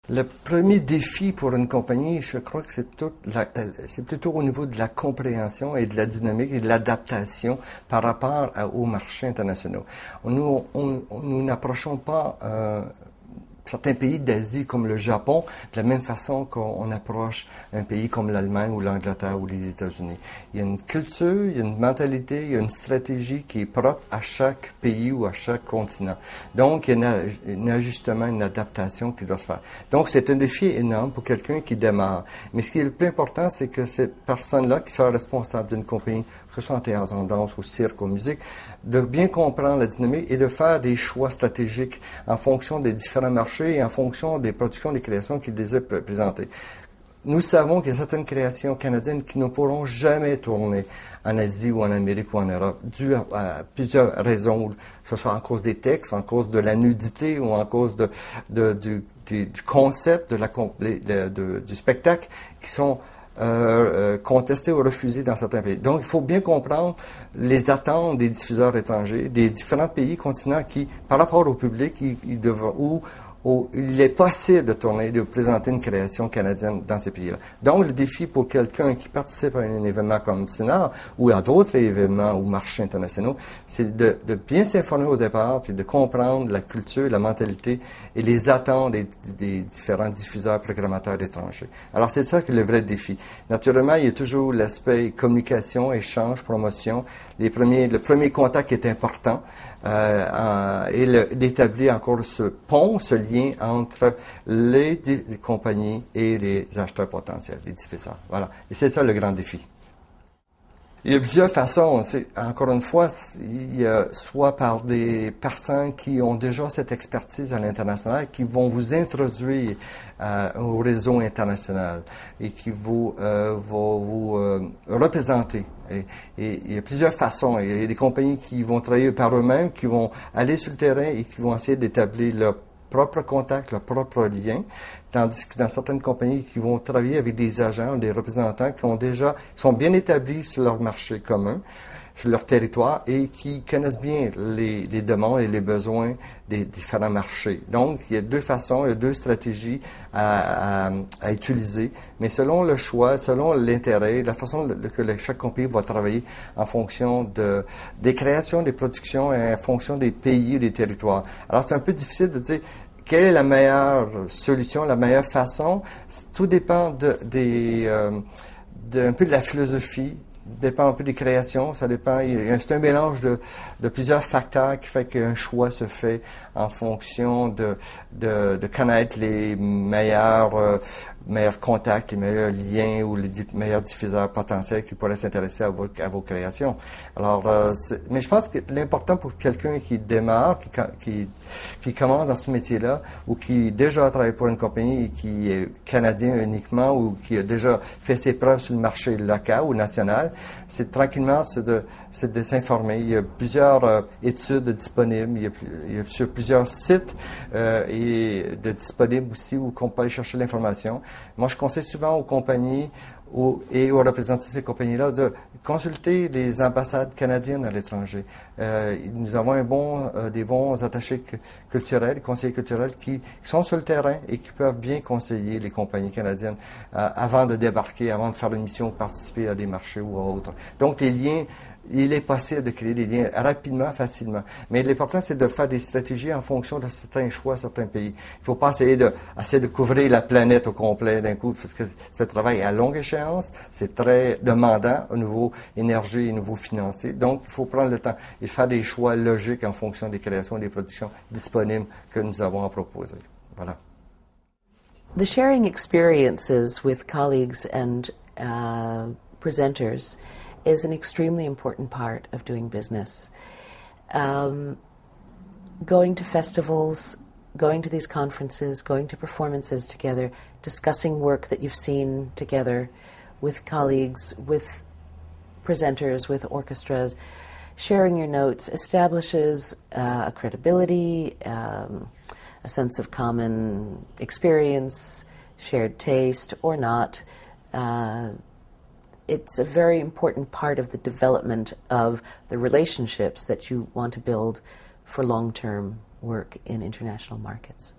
Le premier défi pour une compagnie, je crois que c'est plutôt au niveau de la compréhension et de la dynamique et de l'adaptation par rapport aux marchés internationaux. Nous n'approchons pas certains pays d'Asie comme le Japon de la même façon qu'on approche un pays comme l'Allemagne ou l'Angleterre ou les États-Unis. Il y a une culture, il y a une mentalité, il y a une stratégie qui est propre à chaque pays ou à chaque continent. Donc, il y a un ajustement, une adaptation qui doit se faire. Donc, c'est un défi énorme pour quelqu'un qui démarre. Mais ce qui est le plus important, c'est que cette personne-là qui sera responsable d'une compagnie, que ce soit en théâtre, en danse, au cirque, en musique, de bien comprendre la dynamique et de faire des choix stratégiques en fonction des différents marchés et en fonction des productions, des créations qu'il désire présenter. Nous savons qu'il y a certaines créations canadiennes qui ne pourront jamais tourner en Asie ou en Amérique ou en Europe, dû à plusieurs raisons, que ce soit en cause des textes, en cause de la nudité ou en cause du concept du spectacle qui sont contestés ou refusés dans certains pays. Donc, il faut bien comprendre les attentes des diffuseurs étrangers, des différents pays, continents qui, par rapport au public, il est possible de tourner, de présenter une création canadienne dans ces pays-là. Donc, le défi pour quelqu'un qui participe à un événement comme Cinar ou à d'autres événements ou marchés internationaux, c'est de bien s'informer au départ, puis de comprendre la culture, la mentalité et les attentes des différents diffuseurs, programmateurs étrangers. Alors, c'est ça qui est le vrai défi. Naturellement, il y a toujours l'aspect communication, échange, promotion. Le premier contact est important. Et d'établir encore ce pont, ce lien entre les compagnies et les acheteurs potentiels, les diffuseurs. Voilà. Et c'est ça le grand défi. Il y a plusieurs façons. Encore une fois, il y a soit par des personnes qui ont déjà cette expertise à l'international, qui vont vous introduire au réseau international et qui vont vous représenter. Et il y a plusieurs façons. Il y a des compagnies qui vont travailler par eux-mêmes, qui vont aller sur le terrain et qui vont essayer d'établir leur propre contact, leur propre lien, tandis que dans certaines compagnies qui vont travailler avec des agents, des représentants qui sont bien établis sur leur marché commun, sur leur territoire et qui connaissent bien les demandes et les besoins des différents marchés. Donc, il y a deux façons, il y a deux stratégies à utiliser, mais selon le choix, selon l'intérêt, la façon que chaque compagnie va travailler en fonction des créations, des productions et en fonction des pays et des territoires. Alors, c'est un peu difficile de dire quelle est la meilleure solution, la meilleure façon. Tout dépend un peu de la philosophie, dépend un peu des créations, ça dépend. C'est un mélange de plusieurs facteurs qui fait qu'un choix se fait en fonction de connaître les meilleurs contacts, les meilleurs liens ou les meilleurs diffuseurs potentiels qui pourraient s'intéresser à vos créations. Alors, mais je pense que l'important pour quelqu'un qui démarre, qui commence dans ce métier-là, ou qui déjà travaille pour une compagnie et qui est canadien uniquement, ou qui a déjà fait ses preuves sur le marché local ou national, c'est tranquillement de s'informer. Il y a plusieurs études disponibles, il y a plusieurs sites disponibles aussi où on peut aller chercher l'information. Moi, je conseille souvent aux compagnies et aux représentants de ces compagnies-là de consulter les ambassades canadiennes à l'étranger. Nous avons des bons attachés culturels, conseillers culturels qui sont sur le terrain et qui peuvent bien conseiller les compagnies canadiennes avant de débarquer, avant de faire une mission ou participer à des marchés ou autres. Donc, les liens, il est possible de créer des liens rapidement, facilement. Mais l'important, c'est de faire des stratégies en fonction de certains choix, certains pays. Il ne faut pas essayer de couvrir la planète au complet d'un coup, parce que ce travail est à longue échéance, c'est très demandant au niveau énergie et au niveau financier. Donc, il faut prendre le temps et faire des choix logiques en fonction des créations et des productions disponibles que nous avons à proposer. Voilà. The sharing experiences with colleagues and presenters is an extremely important part of doing business. Going to festivals, going to these conferences, going to performances together, discussing work that you've seen together with colleagues, with presenters, with orchestras, sharing your notes establishes a credibility, a sense of common experience, shared taste or not. It's a very important part of the development of the relationships that you want to build for long-term work in international markets.